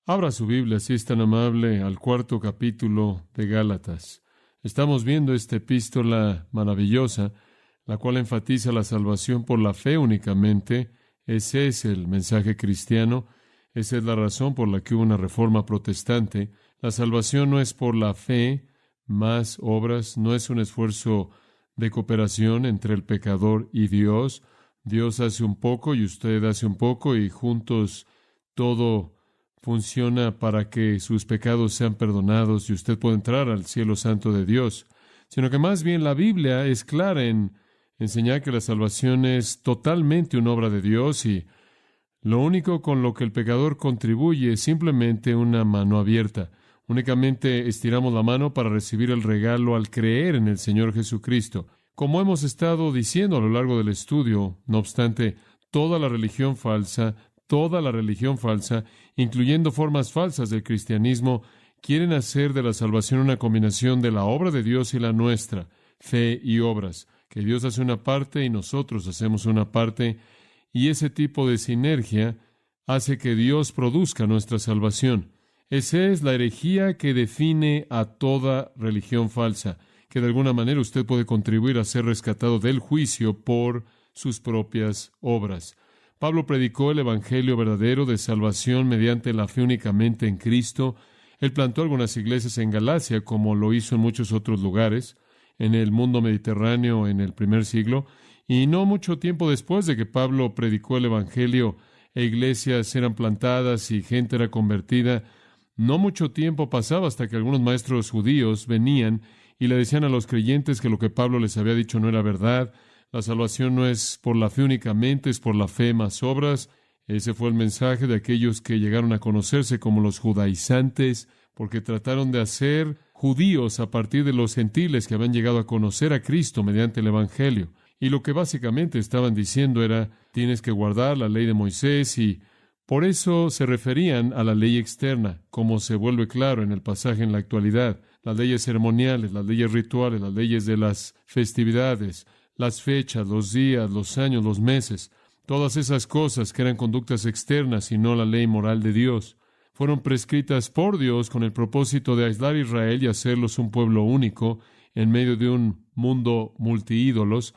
Abra su Biblia, si es tan amable, al cuarto capítulo de Gálatas. Estamos viendo esta epístola maravillosa, la cual enfatiza la salvación por la fe únicamente. Ese es el mensaje cristiano. Esa es la razón por la que hubo una reforma protestante. La salvación no es por la fe, más obras, no es un esfuerzo de cooperación entre el pecador y Dios. Dios hace un poco y usted hace un poco y juntos todo funciona para que sus pecados sean perdonados y usted pueda entrar al cielo santo de Dios, sino que más bien la Biblia es clara en enseñar que la salvación es totalmente una obra de Dios y lo único con lo que el pecador contribuye es simplemente una mano abierta. Únicamente estiramos la mano para recibir el regalo al creer en el Señor Jesucristo. Como hemos estado diciendo a lo largo del estudio, no obstante, toda la religión falsa, incluyendo formas falsas del cristianismo, quieren hacer de la salvación una combinación de la obra de Dios y la nuestra, fe y obras, que Dios hace una parte y nosotros hacemos una parte, y ese tipo de sinergia hace que Dios produzca nuestra salvación. Esa es la herejía que define a toda religión falsa, que de alguna manera usted puede contribuir a ser rescatado del juicio por sus propias obras. Pablo predicó el evangelio verdadero de salvación mediante la fe únicamente en Cristo. Él plantó algunas iglesias en Galacia, como lo hizo en muchos otros lugares, en el mundo mediterráneo en el primer siglo, y no mucho tiempo después de que Pablo predicó el evangelio, iglesias eran plantadas y gente era convertida. No mucho tiempo pasaba hasta que algunos maestros judíos venían y le decían a los creyentes que lo que Pablo les había dicho no era verdad. La salvación no es por la fe únicamente, es por la fe más obras. Ese fue el mensaje de aquellos que llegaron a conocerse como los judaizantes, porque trataron de hacer judíos a partir de los gentiles que habían llegado a conocer a Cristo mediante el evangelio. Y lo que básicamente estaban diciendo era, tienes que guardar la ley de Moisés, y por eso se referían a la ley externa, como se vuelve claro en el pasaje en la actualidad. Las leyes ceremoniales, las leyes rituales, las leyes de las festividades, las fechas, los días, los años, los meses, todas esas cosas que eran conductas externas y no la ley moral de Dios, fueron prescritas por Dios con el propósito de aislar a Israel y hacerlos un pueblo único en medio de un mundo multiídolos.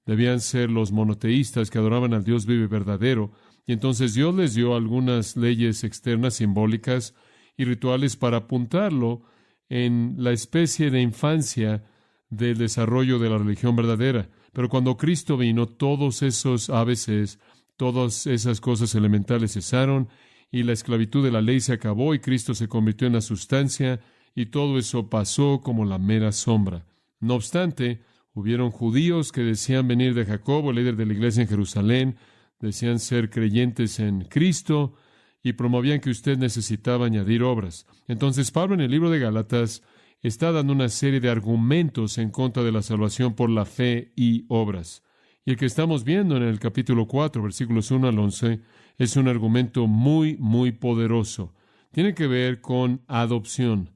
Debían ser los monoteístas que adoraban al Dios vivo y verdadero, y entonces Dios les dio algunas leyes externas simbólicas y rituales para apuntarlo en la especie de infancia del desarrollo de la religión verdadera. Pero cuando Cristo vino, todos esos ABCs, todas esas cosas elementales cesaron, y la esclavitud de la ley se acabó, y Cristo se convirtió en la sustancia, y todo eso pasó como la mera sombra. No obstante, hubieron judíos que decían venir de Jacobo, líder de la iglesia en Jerusalén, decían ser creyentes en Cristo, y promovían que usted necesitaba añadir obras. Entonces Pablo en el libro de Gálatas está dando una serie de argumentos en contra de la salvación por la fe y obras. Y el que estamos viendo en el capítulo 4, versículos 1 al 11, es un argumento muy poderoso. Tiene que ver con adopción.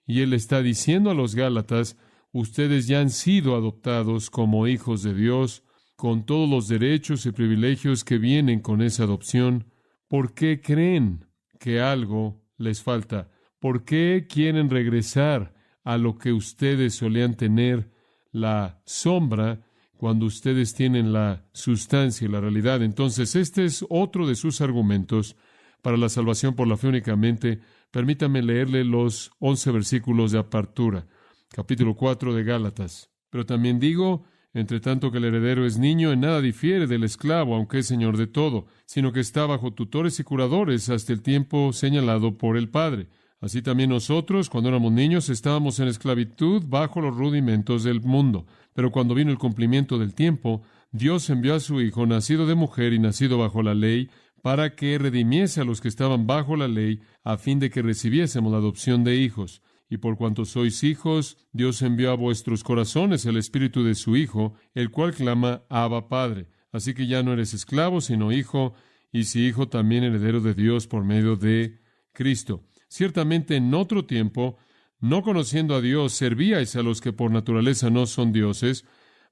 Y él está diciendo a los Gálatas, ustedes ya han sido adoptados como hijos de Dios, con todos los derechos y privilegios que vienen con esa adopción. ¿Por qué creen que algo les falta? ¿Por qué quieren regresar a lo que ustedes solían tener, la sombra, cuando ustedes tienen la sustancia y la realidad? Entonces, este es otro de sus argumentos para la salvación por la fe únicamente. Permítame leerle los 11 versículos de apertura, capítulo 4 de Gálatas. Pero también digo, entre tanto que el heredero es niño, en nada difiere del esclavo, aunque es señor de todo, sino que está bajo tutores y curadores hasta el tiempo señalado por el Padre. Así también nosotros, cuando éramos niños, estábamos en esclavitud bajo los rudimentos del mundo. Pero cuando vino el cumplimiento del tiempo, Dios envió a su Hijo, nacido de mujer y nacido bajo la ley, para que redimiese a los que estaban bajo la ley, a fin de que recibiésemos la adopción de hijos. Y por cuanto sois hijos, Dios envió a vuestros corazones el Espíritu de su Hijo, el cual clama, Abba, Padre. Así que ya no eres esclavo, sino hijo, y si hijo, también heredero de Dios por medio de Cristo. Ciertamente en otro tiempo, no conociendo a Dios, servíais a los que por naturaleza no son dioses,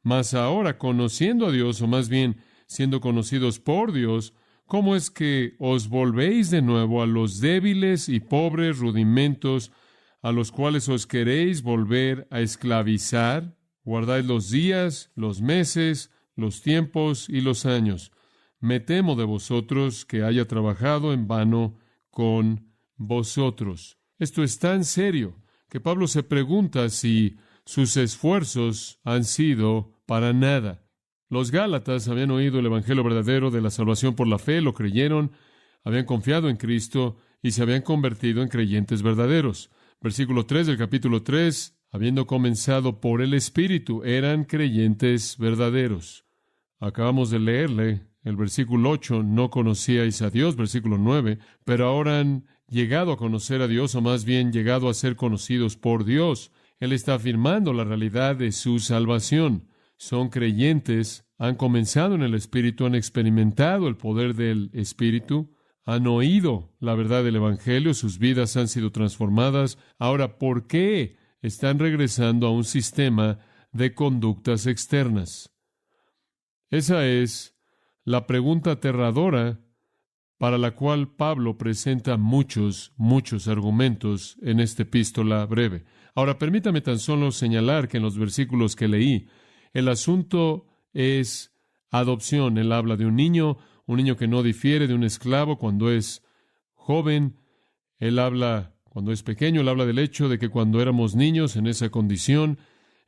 mas ahora, conociendo a Dios, o más bien siendo conocidos por Dios, ¿Cómo es que os volvéis de nuevo a los débiles y pobres rudimentos a los cuales os queréis volver a esclavizar? Guardáis los días, los meses, los tiempos y los años. Me temo de vosotros que haya trabajado en vano con vosotros. Esto es tan serio que Pablo se pregunta si sus esfuerzos han sido para nada. Los Gálatas habían oído el evangelio verdadero de la salvación por la fe, lo creyeron, habían confiado en Cristo y se habían convertido en creyentes verdaderos. Versículo 3 del capítulo 3, habiendo comenzado por el Espíritu, eran creyentes verdaderos. Acabamos de leerle el versículo 8, no conocíais a Dios, versículo 9, pero ahora han llegado a conocer a Dios, o más bien llegado a ser conocidos por Dios. Él está afirmando la realidad de su salvación. Son creyentes, han comenzado en el Espíritu, han experimentado el poder del Espíritu, han oído la verdad del Evangelio, sus vidas han sido transformadas. Ahora, ¿por qué están regresando a un sistema de conductas externas? Esa es la pregunta aterradora para la cual Pablo presenta muchos argumentos en esta epístola breve. Ahora, permítame tan solo señalar que en los versículos que leí, el asunto es adopción. Él habla de un niño que no difiere de un esclavo cuando es joven. Él habla, cuando es pequeño, él habla del hecho de que cuando éramos niños en esa condición,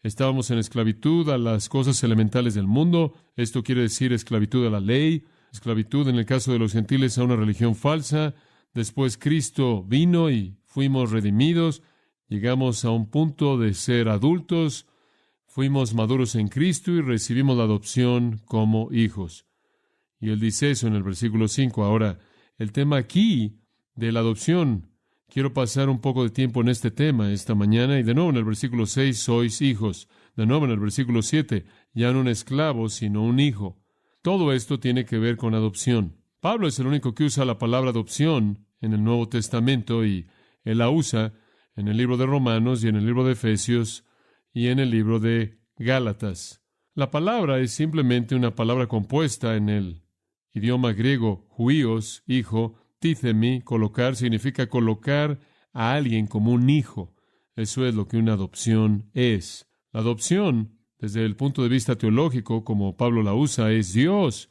estábamos en esclavitud a las cosas elementales del mundo. Esto quiere decir esclavitud a la ley, esclavitud en el caso de los gentiles a una religión falsa. Después Cristo vino y fuimos redimidos. Llegamos a un punto de ser adultos. Fuimos maduros en Cristo y recibimos la adopción como hijos. Y él dice eso en el versículo 5. Ahora, el tema aquí de la adopción, quiero pasar un poco de tiempo en este tema esta mañana. Y de nuevo en el versículo 6, sois hijos. De nuevo en el versículo 7, ya no un esclavo, sino un hijo. Todo esto tiene que ver con adopción. Pablo es el único que usa la palabra adopción en el Nuevo Testamento y él la usa en el libro de Romanos y en el libro de Efesios y en el libro de Gálatas. La palabra es simplemente una palabra compuesta en el idioma griego, huios, hijo, títhemi, colocar, significa colocar a alguien como un hijo. Eso es lo que una adopción es. La adopción, desde el punto de vista teológico, como Pablo la usa, es Dios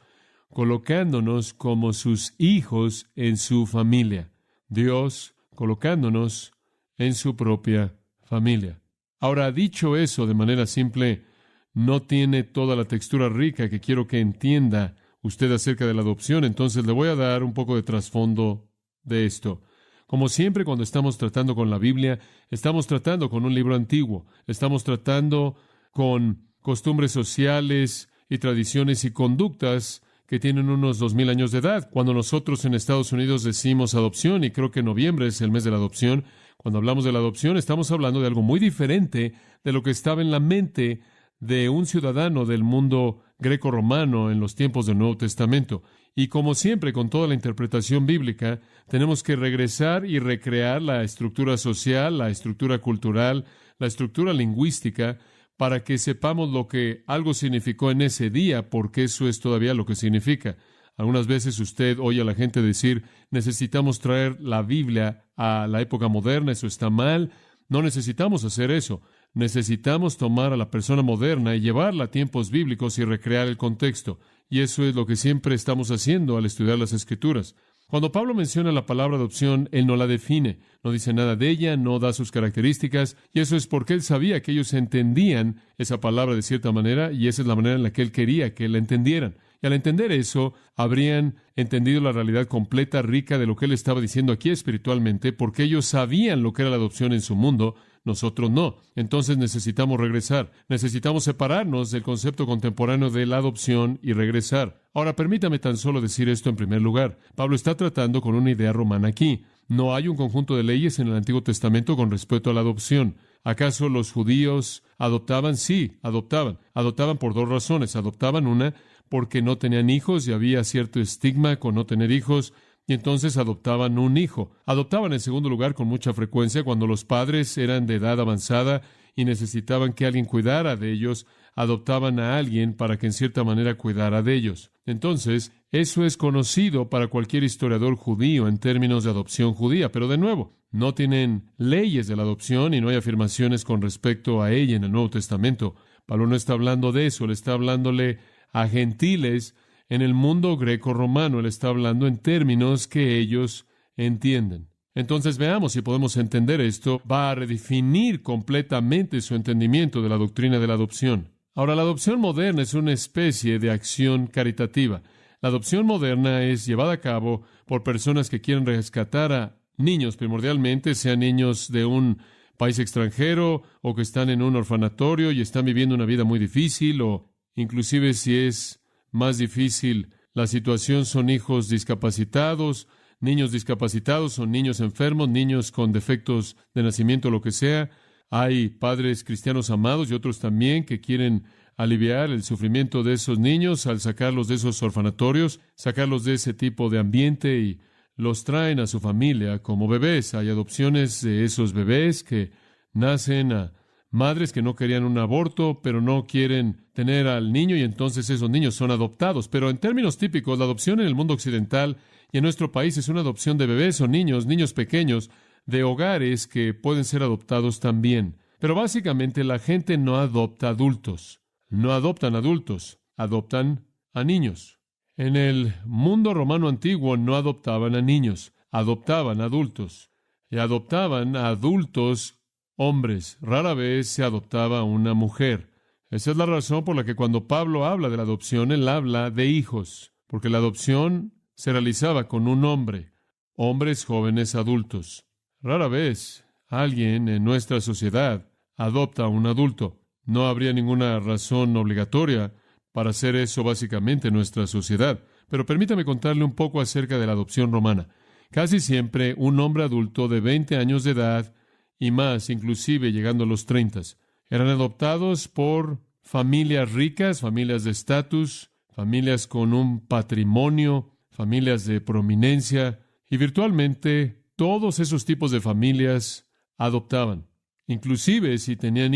colocándonos como sus hijos en su familia. Dios colocándonos en su propia familia. Ahora, dicho eso de manera simple, no tiene toda la textura rica que quiero que entienda usted acerca de la adopción. Entonces le voy a dar un poco de trasfondo de esto. Como siempre, cuando estamos tratando con la Biblia, estamos tratando con un libro antiguo. Estamos tratando con costumbres sociales y tradiciones y conductas que tienen unos 2000 años de edad. Cuando nosotros en Estados Unidos decimos adopción, y creo que noviembre es el mes de la adopción, cuando hablamos de la adopción, estamos hablando de algo muy diferente de lo que estaba en la mente de un ciudadano del mundo greco-romano en los tiempos del Nuevo Testamento. Y como siempre, con toda la interpretación bíblica, tenemos que regresar y recrear la estructura social, la estructura cultural, la estructura lingüística, para que sepamos lo que algo significó en ese día, porque eso es todavía lo que significa. Algunas veces usted oye a la gente decir, necesitamos traer la Biblia a la época moderna, eso está mal. No necesitamos hacer eso. Necesitamos tomar a la persona moderna y llevarla a tiempos bíblicos y recrear el contexto. Y eso es lo que siempre estamos haciendo al estudiar las Escrituras. Cuando Pablo menciona la palabra adopción, él no la define, no dice nada de ella, no da sus características, y eso es porque él sabía que ellos entendían esa palabra de cierta manera, y esa es la manera en la que él quería que la entendieran. Y al entender eso, habrían entendido la realidad completa, rica de lo que él estaba diciendo aquí espiritualmente, porque ellos sabían lo que era la adopción en su mundo, nosotros no. Entonces necesitamos regresar. Necesitamos separarnos del concepto contemporáneo de la adopción y regresar. Ahora, permítame tan solo decir esto en primer lugar. Pablo está tratando con una idea romana aquí. No hay un conjunto de leyes en el Antiguo Testamento con respecto a la adopción. ¿Acaso los judíos adoptaban? Sí, adoptaban. Adoptaban por dos razones. Adoptaban una porque no tenían hijos y había cierto estigma con no tener hijos, y entonces adoptaban un hijo. Adoptaban en segundo lugar con mucha frecuencia cuando los padres eran de edad avanzada y necesitaban que alguien cuidara de ellos, adoptaban a alguien para que en cierta manera cuidara de ellos. Entonces, eso es conocido para cualquier historiador judío en términos de adopción judía, pero de nuevo, no tienen leyes de la adopción y no hay afirmaciones con respecto a ella en el Nuevo Testamento. Pablo no está hablando de eso, él está hablándole a gentiles en el mundo greco-romano, él está hablando en términos que ellos entienden. Entonces veamos si podemos entender esto. Va a redefinir completamente su entendimiento de la doctrina de la adopción. Ahora, la adopción moderna es una especie de acción caritativa. La adopción moderna es llevada a cabo por personas que quieren rescatar a niños primordialmente, sean niños de un país extranjero o que están en un orfanatorio y están viviendo una vida muy difícil, o inclusive si es más difícil la situación, son hijos discapacitados, niños discapacitados, son niños enfermos, niños con defectos de nacimiento, lo que sea. Hay padres cristianos amados y otros también que quieren aliviar el sufrimiento de esos niños al sacarlos de esos orfanatorios, sacarlos de ese tipo de ambiente y los traen a su familia como bebés. Hay adopciones de esos bebés que nacen a madres que no querían un aborto, pero no quieren tener al niño y entonces esos niños son adoptados. Pero en términos típicos, la adopción en el mundo occidental y en nuestro país es una adopción de bebés o niños pequeños, de hogares que pueden ser adoptados también. Pero básicamente la gente no adopta adultos. No adoptan adultos, adoptan a niños. En el mundo romano antiguo no adoptaban a niños, adoptaban a adultos. Y adoptaban a adultos hombres. Rara vez se adoptaba a una mujer. Esa es la razón por la que cuando Pablo habla de la adopción, él habla de hijos, porque la adopción se realizaba con un hombre, hombres jóvenes adultos. Rara vez alguien en nuestra sociedad adopta a un adulto. No habría ninguna razón obligatoria para hacer eso básicamente en nuestra sociedad. Pero permítame contarle un poco acerca de la adopción romana. Casi siempre un hombre adulto de 20 años de edad y más, inclusive llegando a los 30, eran adoptados por familias ricas, familias de estatus, familias con un patrimonio, familias de prominencia, y virtualmente todos esos tipos de familias adoptaban. Inclusive si tenían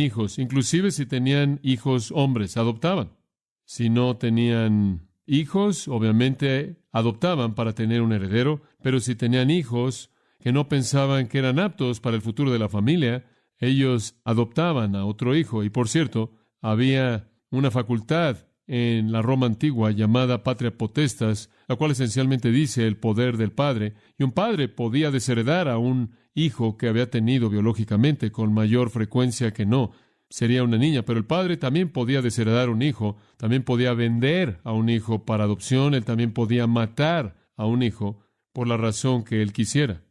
hijos hombres, adoptaban. Si no tenían hijos, obviamente adoptaban para tener un heredero, pero si tenían hijos que no pensaban que eran aptos para el futuro de la familia, ellos adoptaban a otro hijo. Y por cierto, había una facultad en la Roma antigua llamada patria potestas, la cual esencialmente dice el poder del padre, y un padre podía desheredar a un hijo que había tenido biológicamente con mayor frecuencia que no. Sería una niña, pero el padre también podía desheredar un hijo, también podía vender a un hijo para adopción, él también podía matar a un hijo por la razón que él quisiera.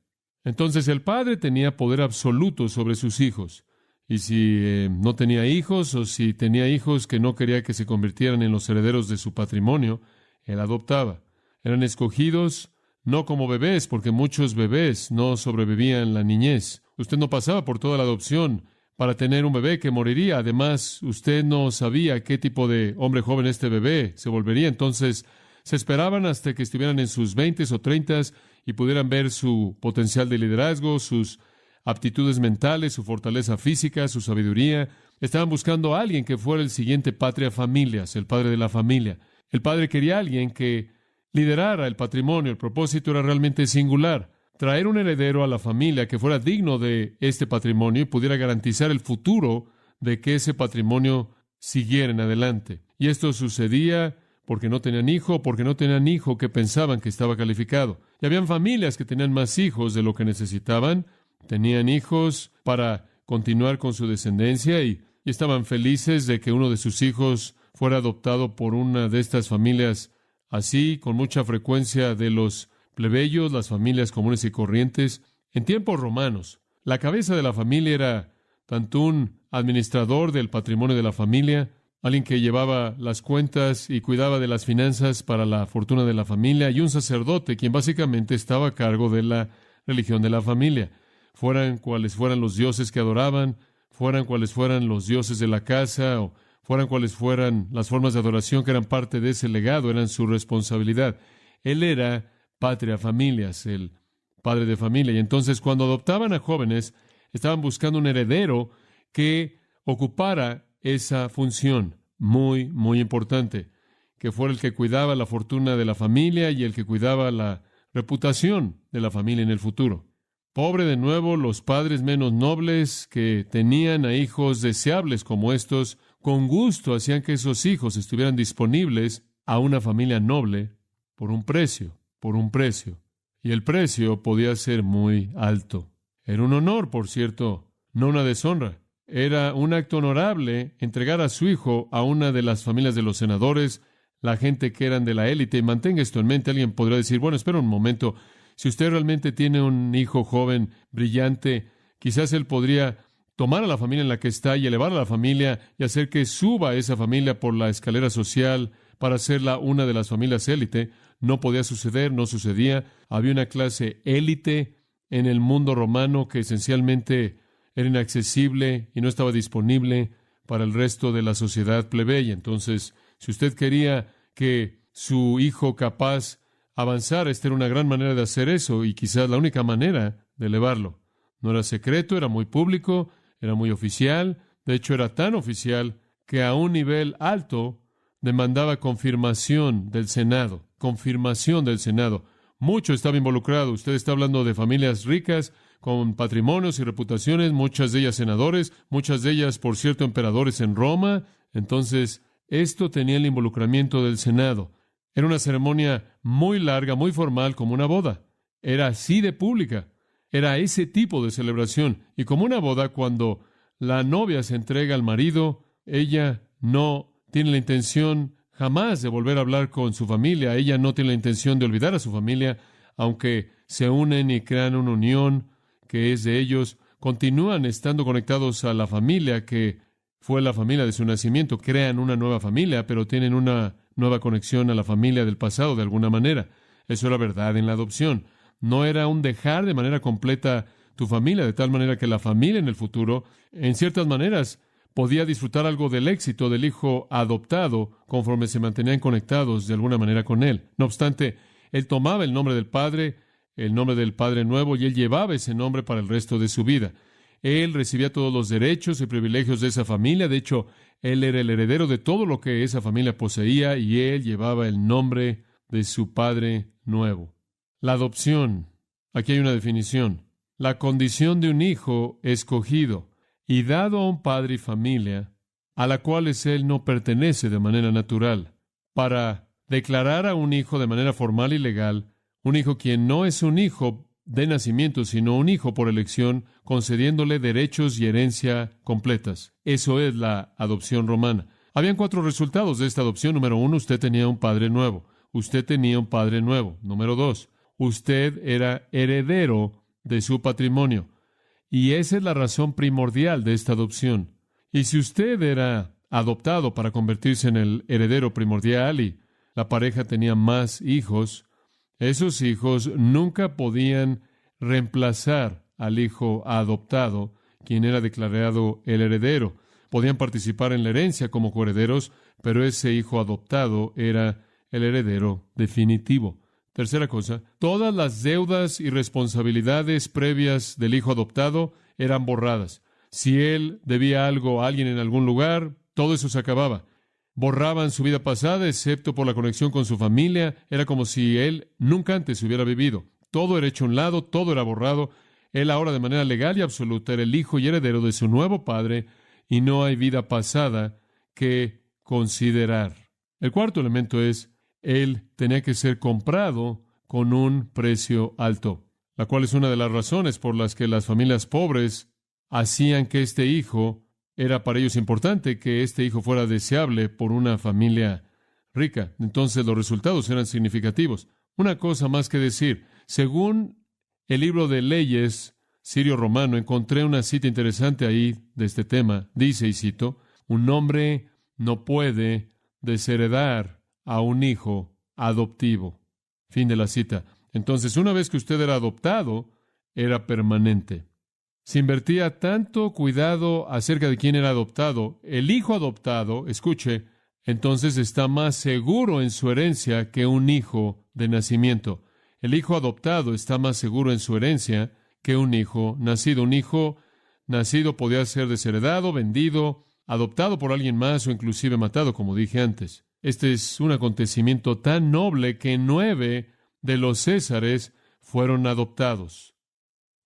Entonces el padre tenía poder absoluto sobre sus hijos. Y si no tenía hijos, o si tenía hijos que no quería que se convirtieran en los herederos de su patrimonio, él adoptaba. Eran escogidos no como bebés, porque muchos bebés no sobrevivían la niñez. Usted no pasaba por toda la adopción para tener un bebé que moriría. Además, usted no sabía qué tipo de hombre joven este bebé se volvería. Entonces, se esperaban hasta que estuvieran en sus 20 o 30 y pudieran ver su potencial de liderazgo, sus aptitudes mentales, su fortaleza física, su sabiduría. Estaban buscando a alguien que fuera el siguiente patria familias, el padre de la familia. El padre quería a alguien que liderara el patrimonio. El propósito era realmente singular: traer un heredero a la familia que fuera digno de este patrimonio y pudiera garantizar el futuro de que ese patrimonio siguiera en adelante. Y esto sucedía porque no tenían hijo que pensaban que estaba calificado. Y habían familias que tenían más hijos de lo que necesitaban. Tenían hijos para continuar con su descendencia y estaban felices de que uno de sus hijos fuera adoptado por una de estas familias así, con mucha frecuencia de los plebeyos, las familias comunes y corrientes. En tiempos romanos, la cabeza de la familia era tanto un administrador del patrimonio de la familia, alguien que llevaba las cuentas y cuidaba de las finanzas para la fortuna de la familia, y un sacerdote, quien básicamente estaba a cargo de la religión de la familia. Fueran cuales fueran los dioses que adoraban, fueran cuales fueran los dioses de la casa, o fueran cuales fueran las formas de adoración que eran parte de ese legado, eran su responsabilidad. Él era patria familias, el padre de familia. Y entonces, cuando adoptaban a jóvenes, estaban buscando un heredero que ocupara esa función muy, muy importante, que fuera el que cuidaba la fortuna de la familia y el que cuidaba la reputación de la familia en el futuro. Pobre de nuevo los padres menos nobles que tenían a hijos deseables como estos, con gusto hacían que esos hijos estuvieran disponibles a una familia noble por un precio. Y el precio podía ser muy alto. Era un honor, por cierto, no una deshonra. Era un acto honorable entregar a su hijo a una de las familias de los senadores, la gente que eran de la élite. Y mantenga esto en mente. Alguien podrá decir, bueno, espera un momento. Si usted realmente tiene un hijo joven, brillante, quizás él podría tomar a la familia en la que está y elevar a la familia y hacer que suba esa familia por la escalera social para hacerla una de las familias élite. No podía suceder, no sucedía. Había una clase élite en el mundo romano que esencialmente era inaccesible y no estaba disponible para el resto de la sociedad plebeya. Entonces, si usted quería que su hijo capaz avanzara, esta era una gran manera de hacer eso y quizás la única manera de elevarlo. No era secreto, era muy público, era muy oficial. De hecho, era tan oficial que a un nivel alto demandaba confirmación del Senado. Mucho estaba involucrado. Usted está hablando de familias ricas, con patrimonios y reputaciones, muchas de ellas senadores, muchas de ellas, por cierto, emperadores en Roma. Entonces, esto tenía el involucramiento del Senado. Era una ceremonia muy larga, muy formal, como una boda. Era así de pública. Era ese tipo de celebración. Y como una boda, cuando la novia se entrega al marido, ella no tiene la intención jamás de volver a hablar con su familia. Ella no tiene la intención de olvidar a su familia, aunque se unen y crean una unión que es de ellos. Continúan estando conectados a la familia que fue la familia de su nacimiento. Crean una nueva familia, pero tienen una nueva conexión a la familia del pasado de alguna manera. Eso era verdad en la adopción. No era un dejar de manera completa tu familia, de tal manera que la familia en el futuro, en ciertas maneras, podía disfrutar algo del éxito del hijo adoptado conforme se mantenían conectados de alguna manera con él. No obstante, él tomaba el nombre del Padre nuevo, y él llevaba ese nombre para el resto de su vida. Él recibía todos los derechos y privilegios de esa familia. De hecho, él era el heredero de todo lo que esa familia poseía, y él llevaba el nombre de su Padre nuevo. La adopción. Aquí hay una definición. La condición de un hijo escogido y dado a un padre y familia a la cual él no pertenece de manera natural, para declarar a un hijo de manera formal y legal, un hijo quien no es un hijo de nacimiento, sino un hijo por elección, concediéndole derechos y herencia completas. Eso es la adopción romana. Habían 4 resultados de esta adopción. Número 1, usted tenía un padre nuevo. Número 2, usted era heredero de su patrimonio. Y esa es la razón primordial de esta adopción. Y si usted era adoptado para convertirse en el heredero primordial y la pareja tenía más hijos, esos hijos nunca podían reemplazar al hijo adoptado, quien era declarado el heredero. Podían participar en la herencia como coherederos, pero ese hijo adoptado era el heredero definitivo. Tercera cosa, todas las deudas y responsabilidades previas del hijo adoptado eran borradas. Si él debía algo a alguien en algún lugar, todo eso se acababa. Borraban su vida pasada, excepto por la conexión con su familia. Era como si él nunca antes hubiera vivido. Todo era hecho a un lado, todo era borrado. Él ahora, de manera legal y absoluta, era el hijo y heredero de su nuevo padre, y no hay vida pasada que considerar. El cuarto elemento es, él tenía que ser comprado con un precio alto, la cual es una de las razones por las que las familias pobres hacían que este hijo era para ellos importante, que este hijo fuera deseable por una familia rica. Entonces los resultados eran significativos. Una cosa más que decir, según el libro de leyes sirio-romano, encontré una cita interesante ahí de este tema. Dice, y cito, un hombre no puede desheredar a un hijo adoptivo. Fin de la cita. Entonces, una vez que usted era adoptado, era permanente. Se invertía tanto cuidado acerca de quién era adoptado. El hijo adoptado, escuche, entonces está más seguro en su herencia que un hijo de nacimiento. El hijo adoptado está más seguro en su herencia que un hijo nacido. Un hijo nacido podía ser desheredado, vendido, adoptado por alguien más o inclusive matado, como dije antes. Este es un acontecimiento tan noble que 9 de los Césares fueron adoptados.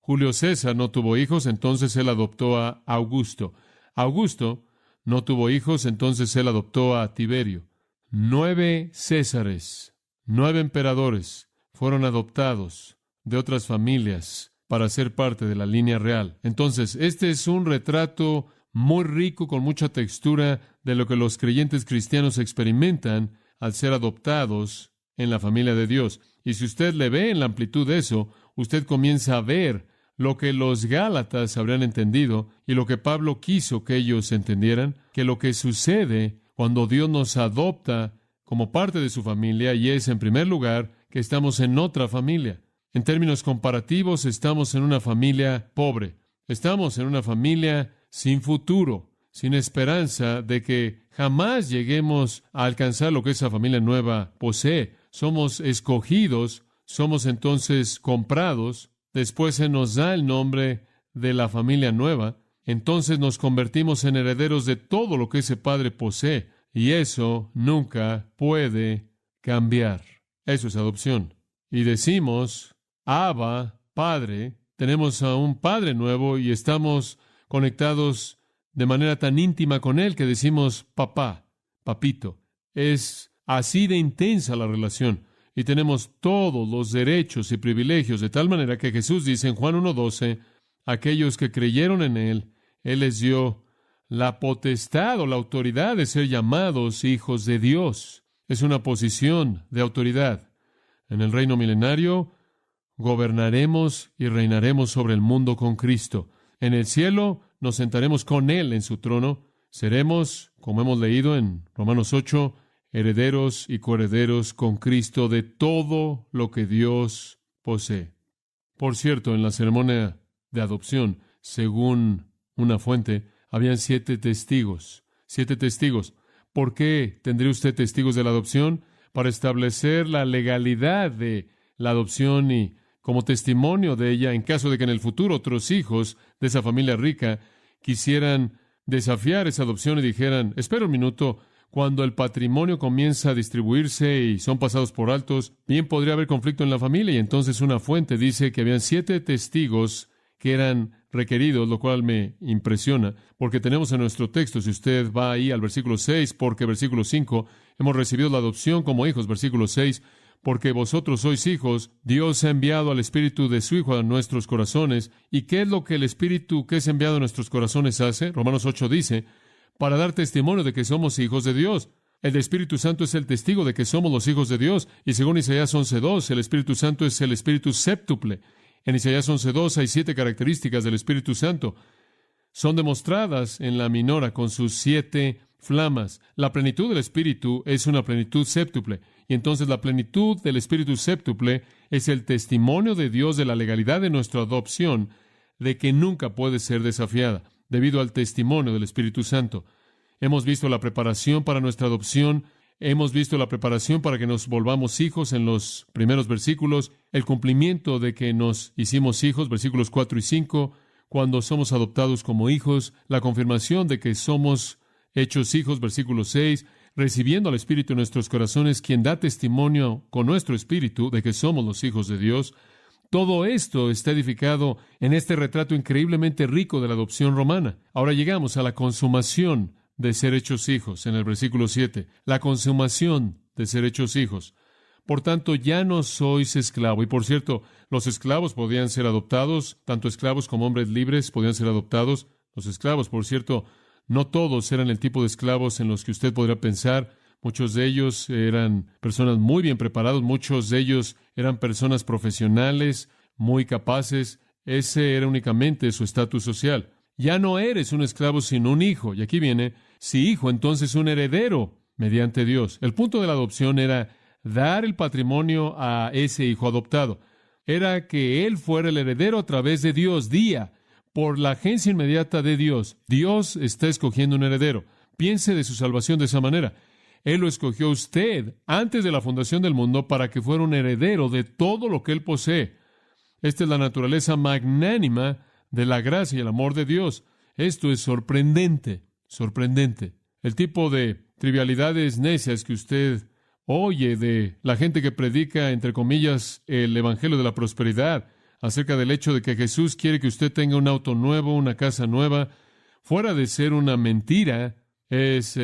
Julio César no tuvo hijos, entonces él adoptó a Augusto. Augusto no tuvo hijos, entonces él adoptó a Tiberio. 9 Césares, 9 emperadores fueron adoptados de otras familias para ser parte de la línea real. Entonces, este es un retrato muy rico, con mucha textura, de lo que los creyentes cristianos experimentan al ser adoptados en la familia de Dios. Y si usted le ve en la amplitud de eso, usted comienza a ver lo que los Gálatas habrían entendido y lo que Pablo quiso que ellos entendieran, que lo que sucede cuando Dios nos adopta como parte de su familia, y es, en primer lugar, que estamos en otra familia. En términos comparativos, estamos en una familia pobre. Estamos en una familia sin futuro, sin esperanza de que jamás lleguemos a alcanzar lo que esa familia nueva posee. Somos escogidos, somos entonces comprados, después se nos da el nombre de la familia nueva, entonces nos convertimos en herederos de todo lo que ese padre posee, y eso nunca puede cambiar. Eso es adopción. Y decimos, Abba, Padre, tenemos a un Padre nuevo y estamos conectados de manera tan íntima con Él que decimos papá, papito. Es así de intensa la relación y tenemos todos los derechos y privilegios, de tal manera que Jesús dice en Juan 1:12, aquellos que creyeron en Él, Él les dio la potestad o la autoridad de ser llamados hijos de Dios. Es una posición de autoridad. En el reino milenario, gobernaremos y reinaremos sobre el mundo con Cristo. En el cielo nos sentaremos con Él en su trono. Seremos, como hemos leído en Romanos 8, herederos y coherederos con Cristo de todo lo que Dios posee. Por cierto, en la ceremonia de adopción, según una fuente, habían 7 testigos. 7 testigos. ¿Por qué tendría usted testigos de la adopción? Para establecer la legalidad de la adopción y como testimonio de ella, en caso de que en el futuro otros hijos de esa familia rica quisieran desafiar esa adopción y dijeran, espera un minuto, cuando el patrimonio comienza a distribuirse y son pasados por altos, bien podría haber conflicto en la familia. Y entonces una fuente dice que habían 7 testigos que eran requeridos, lo cual me impresiona, porque tenemos en nuestro texto, si usted va ahí al versículo 6, porque versículo 5, hemos recibido la adopción como hijos, versículo 6, porque vosotros sois hijos, Dios ha enviado al Espíritu de su Hijo a nuestros corazones. ¿Y qué es lo que el Espíritu que es enviado a nuestros corazones hace? Romanos 8 dice, para dar testimonio de que somos hijos de Dios. El Espíritu Santo es el testigo de que somos los hijos de Dios. Y según Isaías 11:2, el Espíritu Santo es el Espíritu séptuple. En Isaías 11:2 hay 7 características del Espíritu Santo. Son demostradas en la minora con sus 7 flamas. La plenitud del Espíritu es una plenitud séptuple. Y entonces la plenitud del Espíritu séptuple es el testimonio de Dios de la legalidad de nuestra adopción, de que nunca puede ser desafiada, debido al testimonio del Espíritu Santo. Hemos visto la preparación para nuestra adopción, hemos visto la preparación para que nos volvamos hijos en los primeros versículos, el cumplimiento de que nos hicimos hijos, versículos 4 y 5, cuando somos adoptados como hijos, la confirmación de que somos hechos hijos, versículo 6, recibiendo al Espíritu en nuestros corazones, quien da testimonio con nuestro espíritu de que somos los hijos de Dios. Todo esto está edificado en este retrato increíblemente rico de la adopción romana. Ahora llegamos a la consumación de ser hechos hijos, en el versículo 7. La consumación de ser hechos hijos. Por tanto, ya no sois esclavo. Y por cierto, los esclavos podían ser adoptados, tanto esclavos como hombres libres podían ser adoptados. Los esclavos, por cierto, no todos eran el tipo de esclavos en los que usted podría pensar. Muchos de ellos eran personas muy bien preparadas, muchos de ellos eran personas profesionales, muy capaces. Ese era únicamente su estatus social. Ya no eres un esclavo sino un hijo. Y aquí viene, si hijo, entonces un heredero mediante Dios. El punto de la adopción era dar el patrimonio a ese hijo adoptado. Era que él fuera el heredero a través de Dios, por la agencia inmediata de Dios. Dios está escogiendo un heredero. Piense de su salvación de esa manera. Él lo escogió a usted antes de la fundación del mundo para que fuera un heredero de todo lo que Él posee. Esta es la naturaleza magnánima de la gracia y el amor de Dios. Esto es sorprendente, sorprendente. El tipo de trivialidades necias que usted oye de la gente que predica, entre comillas, el evangelio de la prosperidad, acerca del hecho de que Jesús quiere que usted tenga un auto nuevo, una casa nueva, fuera de ser una mentira, es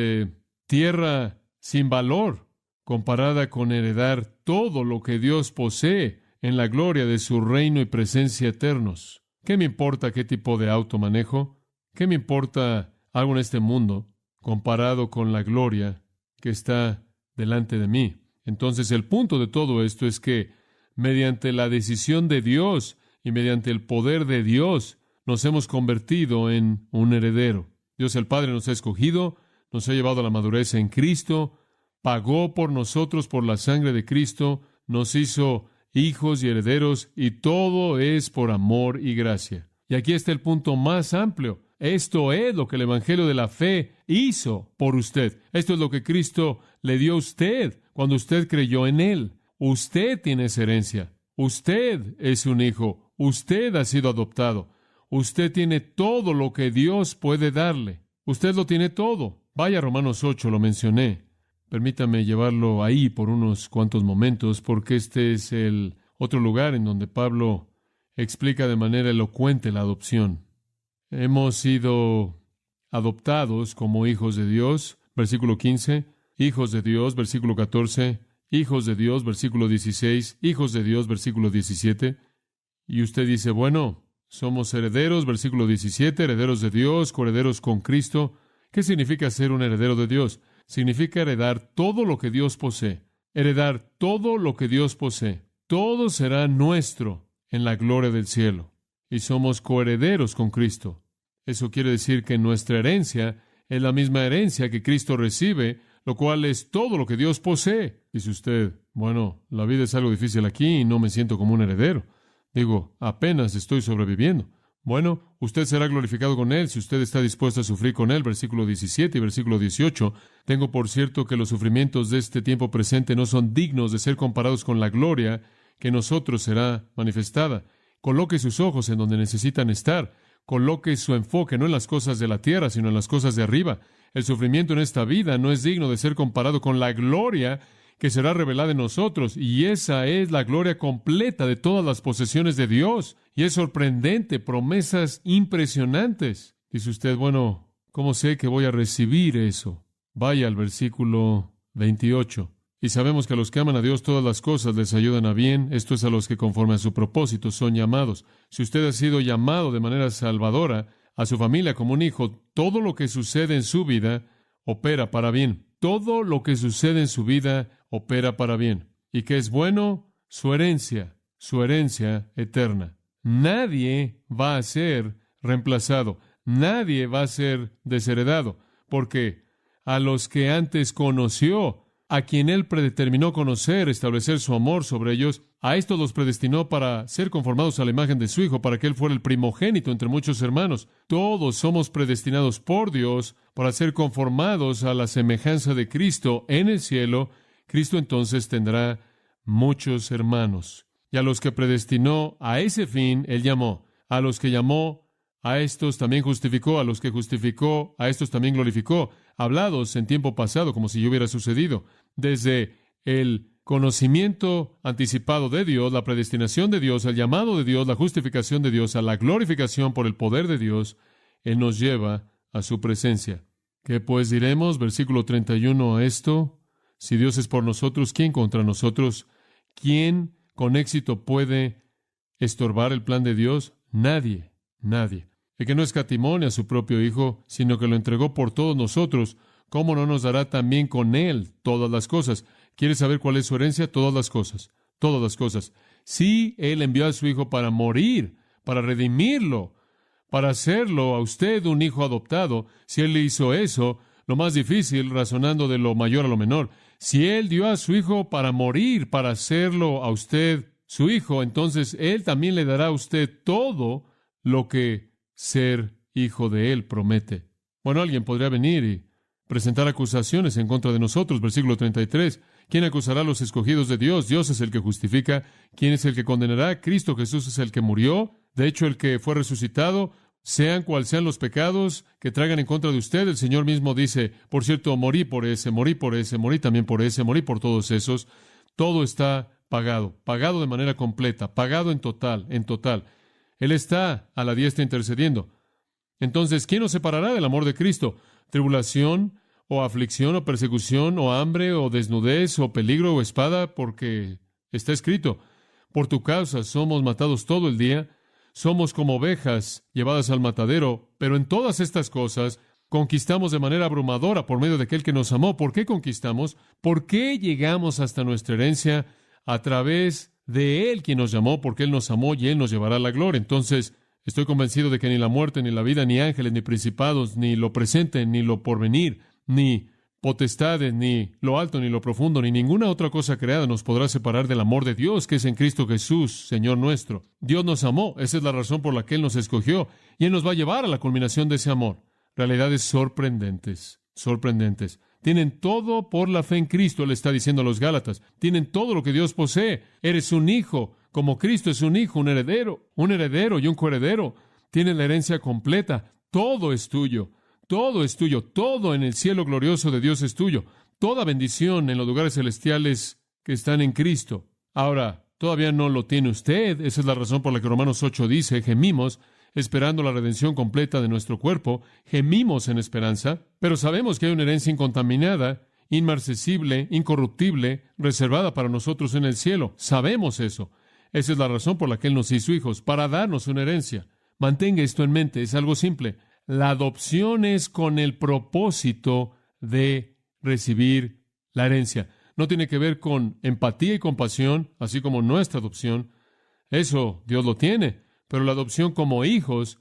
tierra sin valor comparada con heredar todo lo que Dios posee en la gloria de su reino y presencia eternos. ¿Qué me importa qué tipo de auto manejo? ¿Qué me importa algo en este mundo comparado con la gloria que está delante de mí? Entonces, el punto de todo esto es que mediante la decisión de Dios y mediante el poder de Dios, nos hemos convertido en un heredero. Dios el Padre nos ha escogido, nos ha llevado a la madurez en Cristo, pagó por nosotros por la sangre de Cristo, nos hizo hijos y herederos, y todo es por amor y gracia. Y aquí está el punto más amplio. Esto es lo que el Evangelio de la fe hizo por usted. Esto es lo que Cristo le dio a usted cuando usted creyó en Él. Usted tiene esa herencia. Usted es un hijo. Usted ha sido adoptado. Usted tiene todo lo que Dios puede darle. Usted lo tiene todo. Vaya a Romanos 8, lo mencioné. Permítame llevarlo ahí por unos cuantos momentos, porque este es el otro lugar en donde Pablo explica de manera elocuente la adopción. Hemos sido adoptados como hijos de Dios, versículo 15, hijos de Dios, versículo 14, hijos de Dios, versículo 16, hijos de Dios, versículo 17. Y usted dice, bueno, somos herederos, versículo 17, herederos de Dios, coherederos con Cristo. ¿Qué significa ser un heredero de Dios? Significa heredar todo lo que Dios posee. Heredar todo lo que Dios posee. Todo será nuestro en la gloria del cielo. Y somos coherederos con Cristo. Eso quiere decir que nuestra herencia es la misma herencia que Cristo recibe, lo cual es todo lo que Dios posee. Dice usted, bueno, la vida es algo difícil aquí y no me siento como un heredero. Digo, apenas estoy sobreviviendo. Bueno, usted será glorificado con Él si usted está dispuesto a sufrir con Él. Versículo 17 y versículo 18. Tengo por cierto que los sufrimientos de este tiempo presente no son dignos de ser comparados con la gloria que en nosotros será manifestada. Coloque sus ojos en donde necesitan estar. Coloque su enfoque no en las cosas de la tierra, sino en las cosas de arriba. El sufrimiento en esta vida no es digno de ser comparado con la gloria que será revelada en nosotros, y esa es la gloria completa de todas las posesiones de Dios. Y es sorprendente, promesas impresionantes. Dice usted, bueno, ¿cómo sé que voy a recibir eso? Vaya al versículo 28. Y sabemos que a los que aman a Dios todas las cosas les ayudan a bien, esto es a los que conforme a su propósito son llamados. Si usted ha sido llamado de manera salvadora a su familia como un hijo, todo lo que sucede en su vida opera para bien. Todo lo que sucede en su vida opera para bien. ¿Y qué es bueno? Su herencia eterna. Nadie va a ser reemplazado. Nadie va a ser desheredado, porque a los que antes conoció, a quien Él predeterminó conocer, establecer su amor sobre ellos, a estos los predestinó para ser conformados a la imagen de su Hijo, para que Él fuera el primogénito entre muchos hermanos. Todos somos predestinados por Dios para ser conformados a la semejanza de Cristo en el cielo. Cristo entonces tendrá muchos hermanos. Y a los que predestinó a ese fin, Él llamó. A los que llamó, a estos también justificó. A los que justificó, a estos también glorificó. Hablados en tiempo pasado, como si ya hubiera sucedido. Desde el conocimiento anticipado de Dios, la predestinación de Dios, el llamado de Dios, la justificación de Dios, a la glorificación por el poder de Dios, Él nos lleva a su presencia. ¿Qué pues diremos? Versículo 31 a esto. Si Dios es por nosotros, ¿quién contra nosotros? ¿Quién con éxito puede estorbar el plan de Dios? Nadie, nadie. El que no escatimó a su propio Hijo, sino que lo entregó por todos nosotros, ¿cómo no nos dará también con Él todas las cosas? ¿Quiere saber cuál es su herencia? Todas las cosas. Todas las cosas. Sí, Él envió a su Hijo para morir, para redimirlo, para hacerlo a usted un hijo adoptado. Si Él le hizo eso, lo más difícil, razonando de lo mayor a lo menor, si Él dio a su Hijo para morir, para hacerlo a usted su hijo, entonces Él también le dará a usted todo lo que ser hijo de Él promete. Bueno, alguien podría venir y presentar acusaciones en contra de nosotros, versículo 33. ¿Quién acusará a los escogidos de Dios? Dios es el que justifica. ¿Quién es el que condenará? Cristo Jesús es el que murió. De hecho, el que fue resucitado, sean cual sean los pecados que traigan en contra de usted, el Señor mismo dice, por cierto, morí por ese, morí por ese, morí también por ese, morí por todos esos. Todo está pagado de manera completa, pagado en total, en total. Él está a la diestra intercediendo. Entonces, ¿quién nos separará del amor de Cristo? ¿Tribulación, o aflicción, o persecución, o hambre, o desnudez, o peligro, o espada? Porque está escrito, por tu causa somos matados todo el día, somos como ovejas llevadas al matadero, pero en todas estas cosas conquistamos de manera abrumadora por medio de aquel que nos amó. ¿Por qué conquistamos? ¿Por qué llegamos hasta nuestra herencia? A través de Él quien nos llamó, porque Él nos amó y Él nos llevará a la gloria. Entonces, estoy convencido de que ni la muerte, ni la vida, ni ángeles, ni principados, ni lo presente, ni lo porvenir, ni potestades, ni lo alto, ni lo profundo, ni ninguna otra cosa creada nos podrá separar del amor de Dios, que es en Cristo Jesús, Señor nuestro. Dios nos amó, esa es la razón por la que Él nos escogió, y Él nos va a llevar a la culminación de ese amor. Realidades sorprendentes, sorprendentes. Tienen todo por la fe en Cristo, Él está diciendo a los Gálatas. Tienen todo lo que Dios posee. Eres un hijo, como Cristo es un hijo, un heredero y un coheredero. Tienes la herencia completa. Todo es tuyo. Todo es tuyo. Todo en el cielo glorioso de Dios es tuyo. Toda bendición en los lugares celestiales que están en Cristo. Ahora, todavía no lo tiene usted. Esa es la razón por la que Romanos 8 dice, gemimos, esperando la redención completa de nuestro cuerpo, gemimos en esperanza, pero sabemos que hay una herencia incontaminada, inmarcesible, incorruptible, reservada para nosotros en el cielo. Sabemos eso. Esa es la razón por la que Él nos hizo hijos, para darnos una herencia. Mantenga esto en mente, es algo simple. La adopción es con el propósito de recibir la herencia. No tiene que ver con empatía y compasión, así como nuestra adopción. Eso Dios lo tiene. Pero la adopción como hijos,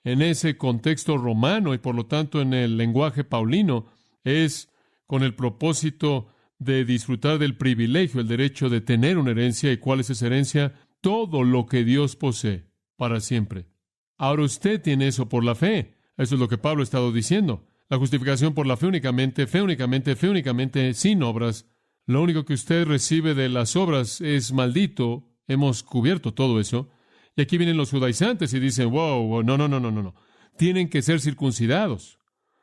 en ese contexto romano y por lo tanto en el lenguaje paulino, es con el propósito de disfrutar del privilegio, el derecho de tener una herencia. ¿Y cuál es esa herencia? Todo lo que Dios posee para siempre. Ahora usted tiene eso por la fe. Eso es lo que Pablo ha estado diciendo. La justificación por la fe únicamente, fe únicamente, fe únicamente, sin obras. Lo único que usted recibe de las obras es maldito. Hemos cubierto todo eso. Y aquí vienen los judaizantes y dicen, wow, no. Tienen que ser circuncidados.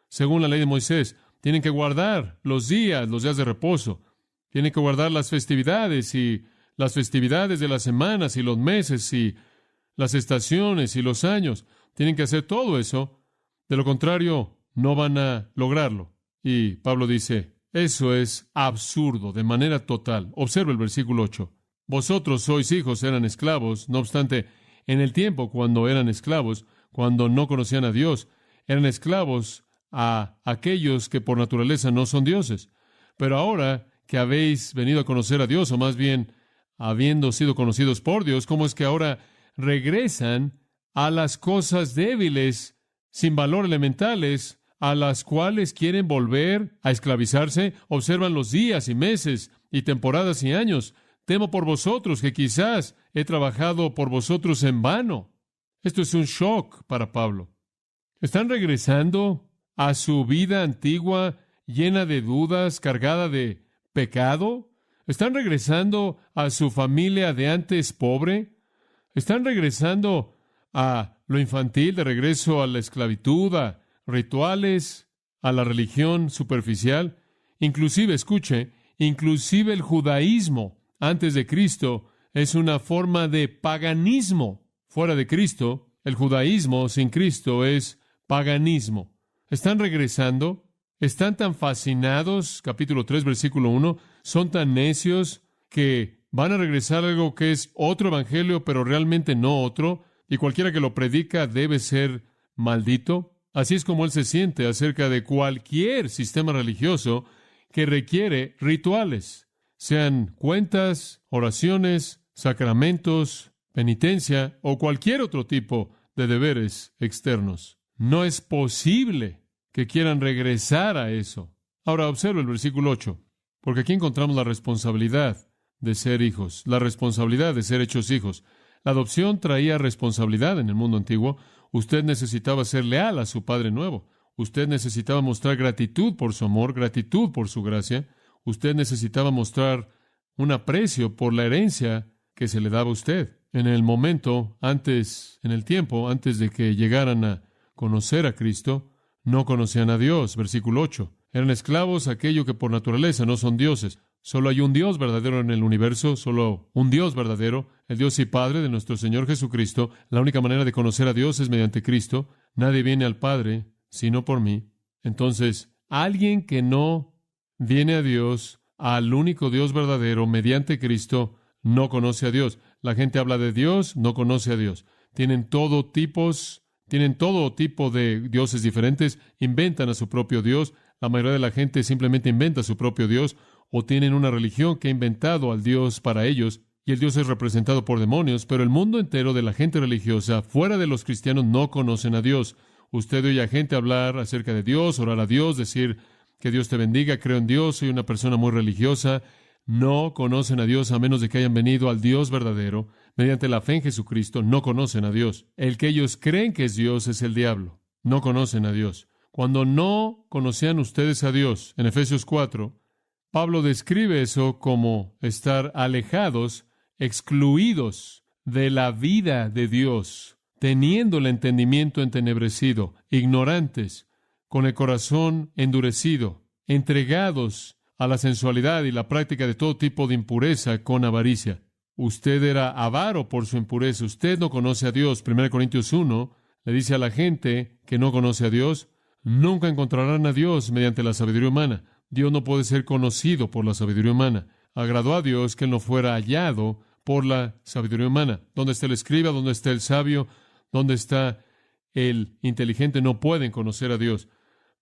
Según la ley de Moisés, tienen que guardar los días de reposo. Tienen que guardar las festividades y las festividades de las semanas y los meses y las estaciones y los años. Tienen que hacer todo eso. De lo contrario, no van a lograrlo. Y Pablo dice, eso es absurdo de manera total. Observa el versículo 8. Vosotros sois hijos, eran esclavos, no obstante, en el tiempo cuando eran esclavos, cuando no conocían a Dios, eran esclavos a aquellos que por naturaleza no son dioses. Pero ahora que habéis venido a conocer a Dios, o más bien, habiendo sido conocidos por Dios, ¿cómo es que ahora regresan a las cosas débiles, sin valor elementales, a las cuales quieren volver a esclavizarse? Observan los días y meses y temporadas y años. Temo por vosotros, que quizás he trabajado por vosotros en vano. Esto es un shock para Pablo. ¿Están regresando a su vida antigua, llena de dudas, cargada de pecado? ¿Están regresando a su familia de antes pobre? ¿Están regresando a lo infantil, de regreso a la esclavitud, a rituales, a la religión superficial? Inclusive, escuche, inclusive el judaísmo antes de Cristo es una forma de paganismo. Fuera de Cristo, el judaísmo sin Cristo es paganismo. ¿Están regresando? ¿Están tan fascinados? Capítulo 3, versículo 1. ¿Son tan necios que van a regresar a algo que es otro evangelio, pero realmente no otro? Y cualquiera que lo predica debe ser maldito. Así es como él se siente acerca de cualquier sistema religioso que requiere rituales, sean cuentas, oraciones, sacramentos, penitencia o cualquier otro tipo de deberes externos. No es posible que quieran regresar a eso. Ahora observa el versículo 8, porque aquí encontramos la responsabilidad de ser hijos, la responsabilidad de ser hechos hijos. La adopción traía responsabilidad en el mundo antiguo. Usted necesitaba ser leal a su Padre nuevo. Usted necesitaba mostrar gratitud por su amor, gratitud por su gracia. Usted necesitaba mostrar un aprecio por la herencia que se le daba a usted. En el momento, en el tiempo, antes de que llegaran a conocer a Cristo, no conocían a Dios. Versículo 8. Eran esclavos a aquello que por naturaleza no son dioses. Solo hay un Dios verdadero en el universo, solo un Dios verdadero, el Dios y Padre de nuestro Señor Jesucristo. La única manera de conocer a Dios es mediante Cristo. Nadie viene al Padre sino por mí. Entonces, alguien que no viene a Dios, al único Dios verdadero, mediante Cristo, no conoce a Dios. La gente habla de Dios, no conoce a Dios. Tienen todo tipo de dioses diferentes, inventan a su propio Dios. La mayoría de la gente simplemente inventa a su propio Dios, o tienen una religión que ha inventado al Dios para ellos, y el Dios es representado por demonios, pero el mundo entero de la gente religiosa, fuera de los cristianos, no conocen a Dios. Usted oye a gente hablar acerca de Dios, orar a Dios, decir que Dios te bendiga, creo en Dios, soy una persona muy religiosa. No conocen a Dios a menos de que hayan venido al Dios verdadero. Mediante la fe en Jesucristo, no conocen a Dios. El que ellos creen que es Dios es el diablo. No conocen a Dios. Cuando no conocían ustedes a Dios, en Efesios 4, Pablo describe eso como estar alejados, excluidos de la vida de Dios, teniendo el entendimiento entenebrecido, ignorantes, con el corazón endurecido, entregados a la sensualidad y la práctica de todo tipo de impureza con avaricia. Usted era avaro por su impureza. Usted no conoce a Dios. 1 Corintios 1 le dice a la gente que no conoce a Dios, nunca encontrarán a Dios mediante la sabiduría humana. Dios no puede ser conocido por la sabiduría humana. Agradó a Dios que Él no fuera hallado por la sabiduría humana. ¿Dónde está el escriba? ¿Dónde está el sabio? ¿Dónde está el inteligente? No pueden conocer a Dios.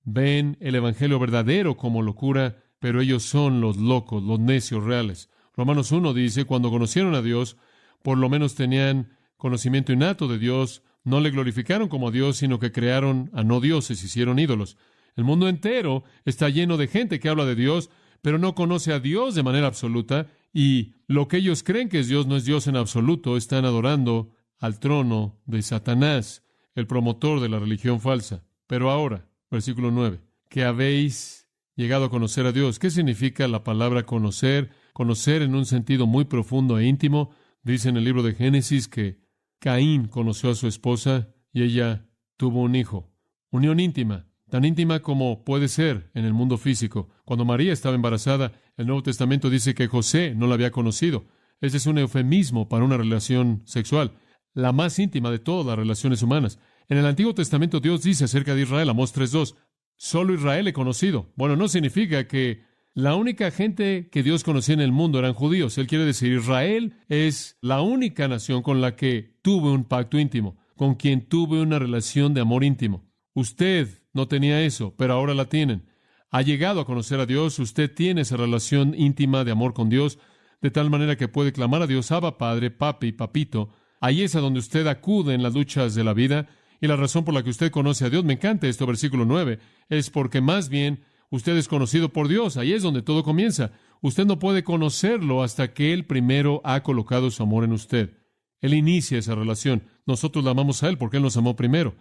Ven el evangelio verdadero como locura, pero ellos son los locos, los necios reales. Romanos 1 dice, cuando conocieron a Dios, por lo menos tenían conocimiento innato de Dios, no le glorificaron como Dios, sino que crearon a no dioses, hicieron ídolos. El mundo entero está lleno de gente que habla de Dios, pero no conoce a Dios de manera absoluta, y lo que ellos creen que es Dios no es Dios en absoluto. Están adorando al trono de Satanás, el promotor de la religión falsa. Pero ahora, versículo 9, que habéis llegado a conocer a Dios. ¿Qué significa la palabra conocer? Conocer en un sentido muy profundo e íntimo. Dice en el libro de Génesis que Caín conoció a su esposa y ella tuvo un hijo. Unión íntima, tan íntima como puede ser en el mundo físico. Cuando María estaba embarazada, el Nuevo Testamento dice que José no la había conocido. Ese es un eufemismo para una relación sexual, la más íntima de todas las relaciones humanas. En el Antiguo Testamento Dios dice acerca de Israel, Amós 3:2, solo Israel he conocido. Bueno, no significa que la única gente que Dios conocía en el mundo eran judíos. Él quiere decir, Israel es la única nación con la que tuve un pacto íntimo, con quien tuve una relación de amor íntimo. Usted no tenía eso, pero ahora la tienen. Ha llegado a conocer a Dios, usted tiene esa relación íntima de amor con Dios, de tal manera que puede clamar a Dios, Abba, Padre, Papi, Papito. Ahí es a donde usted acude en las luchas de la vida, y la razón por la que usted conoce a Dios, me encanta esto, versículo 9, es porque más bien usted es conocido por Dios. Ahí es donde todo comienza. Usted no puede conocerlo hasta que Él primero ha colocado su amor en usted. Él inicia esa relación. Nosotros la amamos a Él porque Él nos amó primero.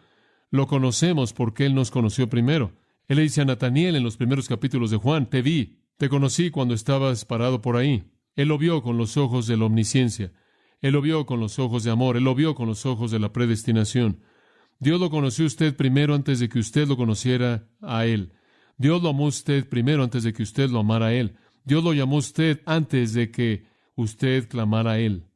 Lo conocemos porque Él nos conoció primero. Él le dice a Nataniel en los primeros capítulos de Juan, te vi, te conocí cuando estabas parado por ahí. Él lo vio con los ojos de la omnisciencia. Él lo vio con los ojos de amor. Él lo vio con los ojos de la predestinación. Dios lo conoció a usted primero antes de que usted lo conociera a Él. Dios lo amó a usted primero antes de que usted lo amara a Él. Dios lo llamó a usted antes de que usted clamara a Él.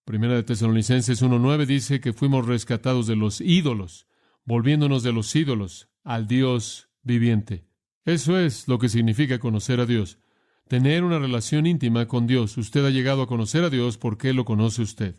Primera de Tesalonicenses 1:9 dice que fuimos rescatados de los ídolos, volviéndonos de los ídolos al Dios viviente. Eso es lo que significa conocer a Dios. Tener una relación íntima con Dios. Usted ha llegado a conocer a Dios porque Él lo conoce usted.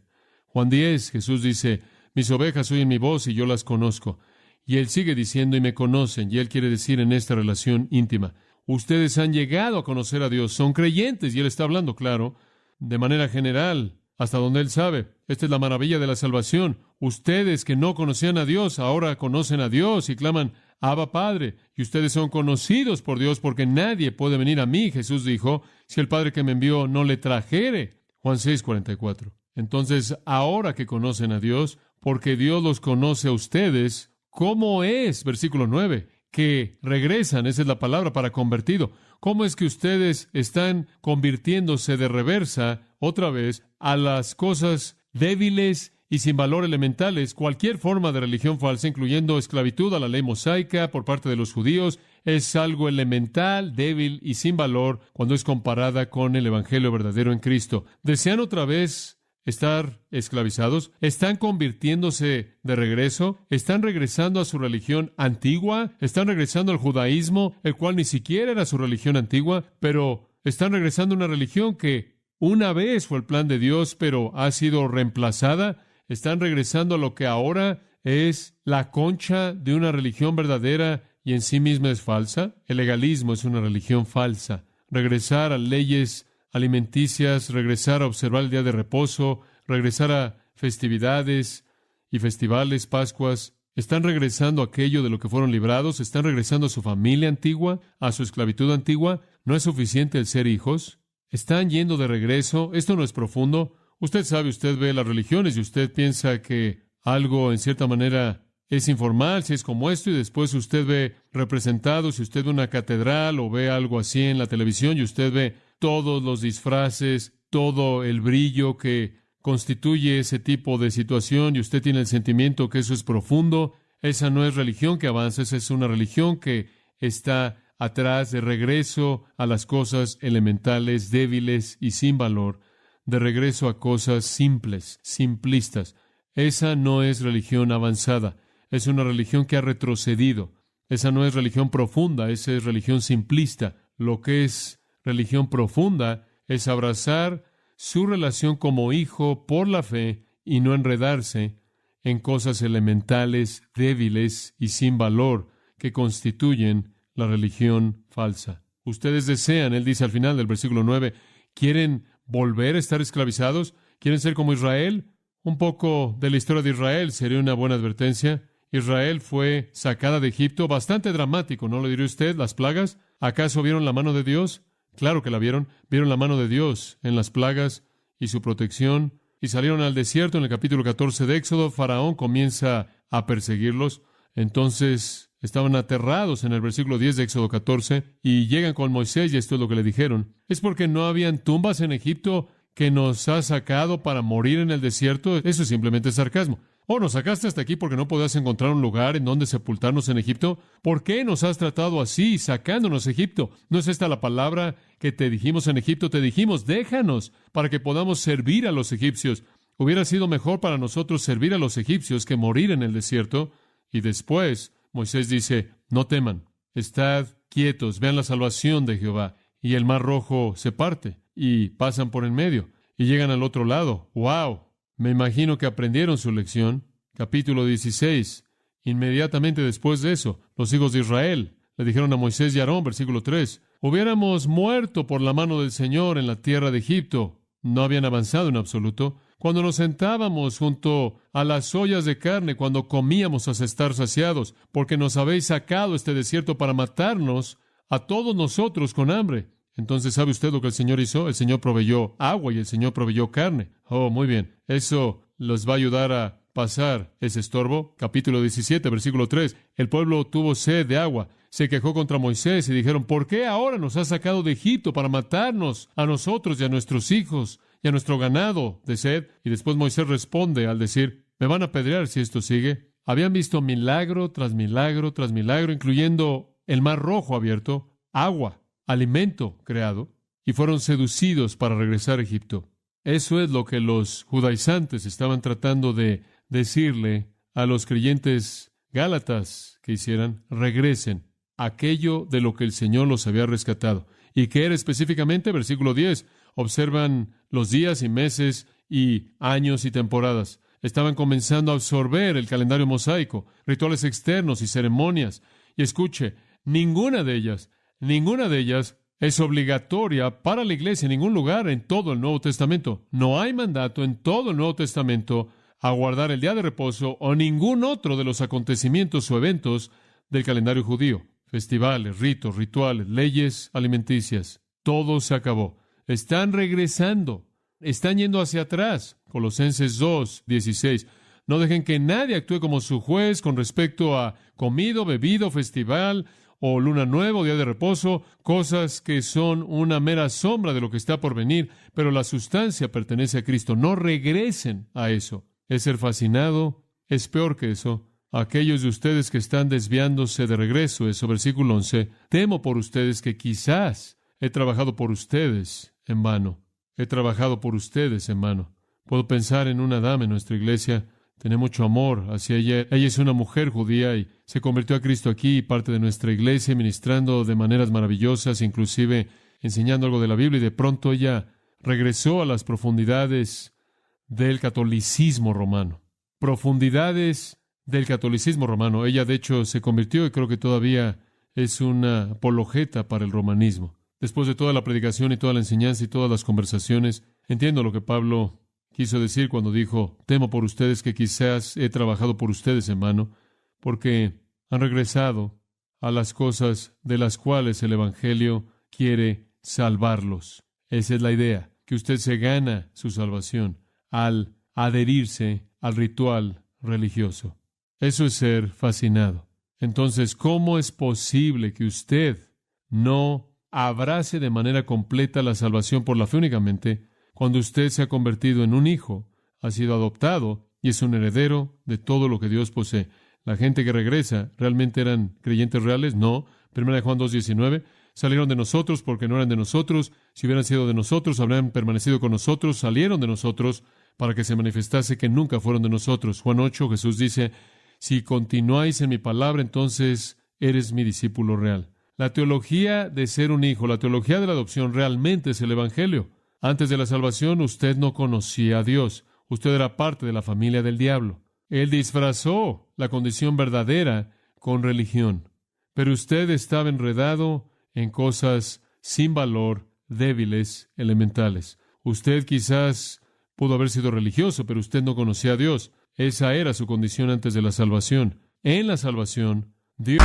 Juan 10, Jesús dice, mis ovejas oyen mi voz y yo las conozco. Y Él sigue diciendo, y me conocen, y Él quiere decir en esta relación íntima. Ustedes han llegado a conocer a Dios, son creyentes, y Él está hablando, claro, de manera general, hasta donde Él sabe. Esta es la maravilla de la salvación. Ustedes que no conocían a Dios, ahora conocen a Dios y claman, Abba Padre, y ustedes son conocidos por Dios porque nadie puede venir a mí, Jesús dijo, si el Padre que me envió no le trajere. Juan 6:44. Entonces, ahora que conocen a Dios, porque Dios los conoce a ustedes, ¿cómo es? Versículo 9, que regresan, esa es la palabra para convertido. ¿Cómo es que ustedes están convirtiéndose de reversa otra vez a las cosas débiles y sin valor elementales? Cualquier forma de religión falsa, incluyendo esclavitud a la ley mosaica por parte de los judíos, es algo elemental, débil y sin valor cuando es comparada con el evangelio verdadero en Cristo. ¿Desean otra vez estar esclavizados? ¿Están convirtiéndose de regreso? ¿Están regresando a su religión antigua? ¿Están regresando al judaísmo, el cual ni siquiera era su religión antigua, pero están regresando a una religión que una vez fue el plan de Dios, pero ha sido reemplazada? ¿Están regresando a lo que ahora es la concha de una religión verdadera y en sí misma es falsa? El legalismo es una religión falsa. Regresar a leyes alimenticias, regresar a observar el día de reposo, regresar a festividades y festivales, Pascuas. ¿Están regresando a aquello de lo que fueron librados? ¿Están regresando a su familia antigua, a su esclavitud antigua? ¿No es suficiente el ser hijos? ¿Están yendo de regreso? Esto no es profundo. Usted sabe, usted ve las religiones y usted piensa que algo en cierta manera es informal, si es como esto, y después usted ve representado, si usted ve una catedral o ve algo así en la televisión y usted ve todos los disfraces, todo el brillo que constituye ese tipo de situación y usted tiene el sentimiento que eso es profundo. Esa no es religión que avanza, esa es una religión que está atrás, de regreso a las cosas elementales, débiles y sin valor, de regreso a cosas simples, simplistas. Esa no es religión avanzada, es una religión que ha retrocedido. Esa no es religión profunda, esa es religión simplista. Lo que es religión profunda es abrazar su relación como hijo por la fe y no enredarse en cosas elementales, débiles y sin valor que constituyen la religión falsa. Ustedes desean, él dice al final del versículo 9, ¿quieren volver a estar esclavizados? ¿Quieren ser como Israel? Un poco de la historia de Israel sería una buena advertencia. Israel fue sacada de Egipto, bastante dramático, ¿no lo diría usted? Las plagas. ¿Acaso vieron la mano de Dios? Claro que la vieron. Vieron la mano de Dios en las plagas y su protección. Y salieron al desierto en el capítulo 14 de Éxodo. Faraón comienza a perseguirlos. Entonces estaban aterrados en el versículo 10 de Éxodo 14 y llegan con Moisés y esto es lo que le dijeron. ¿Es porque no habían tumbas en Egipto que nos has sacado para morir en el desierto? Eso es simplemente sarcasmo. ¿O nos sacaste hasta aquí porque no podías encontrar un lugar en donde sepultarnos en Egipto? ¿Por qué nos has tratado así, sacándonos de Egipto? ¿No es esta la palabra que te dijimos en Egipto? Te dijimos, déjanos para que podamos servir a los egipcios. Hubiera sido mejor para nosotros servir a los egipcios que morir en el desierto. Y después Moisés dice, no teman, estad quietos, vean la salvación de Jehová. Y el mar rojo se parte y pasan por en medio y llegan al otro lado. ¡Wow! Me imagino que aprendieron su lección. Capítulo 16. Inmediatamente después de eso, los hijos de Israel le dijeron a Moisés y Aarón, versículo 3, hubiéramos muerto por la mano del Señor en la tierra de Egipto. No habían avanzado en absoluto. Cuando nos sentábamos junto a las ollas de carne, cuando comíamos hasta estar saciados, porque nos habéis sacado este desierto para matarnos a todos nosotros con hambre. Entonces, ¿sabe usted lo que el Señor hizo? El Señor proveyó agua y el Señor proveyó carne. Oh, muy bien. Eso los va a ayudar a pasar ese estorbo. Capítulo 17, versículo 3. El pueblo tuvo sed de agua. Se quejó contra Moisés y dijeron, ¿por qué ahora nos has sacado de Egipto para matarnos a nosotros y a nuestros hijos y a nuestro ganado de sed? Y después Moisés responde al decir, me van a apedrear si esto sigue. Habían visto milagro tras milagro tras milagro, incluyendo el mar rojo abierto, agua, alimento creado, y fueron seducidos para regresar a Egipto. Eso es lo que los judaizantes estaban tratando de decirle a los creyentes gálatas que hicieran, regresen a aquello de lo que el Señor los había rescatado. ¿Y qué era específicamente? Versículo 10. Observan los días y meses y años y temporadas. Estaban comenzando a absorber el calendario mosaico, rituales externos y ceremonias. Y escuche, ninguna de ellas es obligatoria para la iglesia en ningún lugar en todo el Nuevo Testamento. No hay mandato en todo el Nuevo Testamento a guardar el día de reposo o ningún otro de los acontecimientos o eventos del calendario judío. Festivales, ritos, rituales, leyes alimenticias. Todo se acabó. Están regresando. Están yendo hacia atrás. Colosenses 2, 16. No dejen que nadie actúe como su juez con respecto a comido, bebido, festival o luna nueva o día de reposo, cosas que son una mera sombra de lo que está por venir, pero la sustancia pertenece a Cristo. No regresen a eso. Es ser fascinado, es peor que eso. Aquellos de ustedes que están desviándose de regreso, eso, versículo 11, temo por ustedes que quizás he trabajado por ustedes en vano. He trabajado por ustedes en vano. Puedo pensar en una dama en nuestra iglesia. Tiene mucho amor hacia ella. Ella es una mujer judía y se convirtió a Cristo aquí, parte de nuestra iglesia, ministrando de maneras maravillosas, inclusive enseñando algo de la Biblia, y de pronto ella regresó a las profundidades del catolicismo romano. Profundidades del catolicismo romano. Ella, de hecho, se convirtió y creo que todavía es una apologeta para el romanismo. Después de toda la predicación y toda la enseñanza y todas las conversaciones, entiendo lo que Pablo quiso decir cuando dijo, temo por ustedes que quizás he trabajado por ustedes en vano, porque han regresado a las cosas de las cuales el Evangelio quiere salvarlos. Esa es la idea, que usted se gana su salvación al adherirse al ritual religioso. Eso es ser fascinado. Entonces, ¿cómo es posible que usted no abrace de manera completa la salvación por la fe únicamente cuando usted se ha convertido en un hijo, ha sido adoptado y es un heredero de todo lo que Dios posee? La gente que regresa, ¿realmente eran creyentes reales? No. 1 Juan 2:19, salieron de nosotros porque no eran de nosotros. Si hubieran sido de nosotros, habrían permanecido con nosotros. Salieron de nosotros para que se manifestase que nunca fueron de nosotros. Juan 8, Jesús dice, si continuáis en mi palabra, entonces eres mi discípulo real. La teología de ser un hijo, la teología de la adopción realmente es el Evangelio. Antes de la salvación, usted no conocía a Dios. Usted era parte de la familia del diablo. Él disfrazó la condición verdadera con religión. Pero usted estaba enredado en cosas sin valor, débiles, elementales. Usted quizás pudo haber sido religioso, pero usted no conocía a Dios. Esa era su condición antes de la salvación. En la salvación, Dios...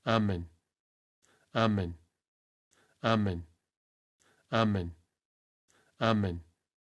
Amén. Amén. Amén. Amén. Amén.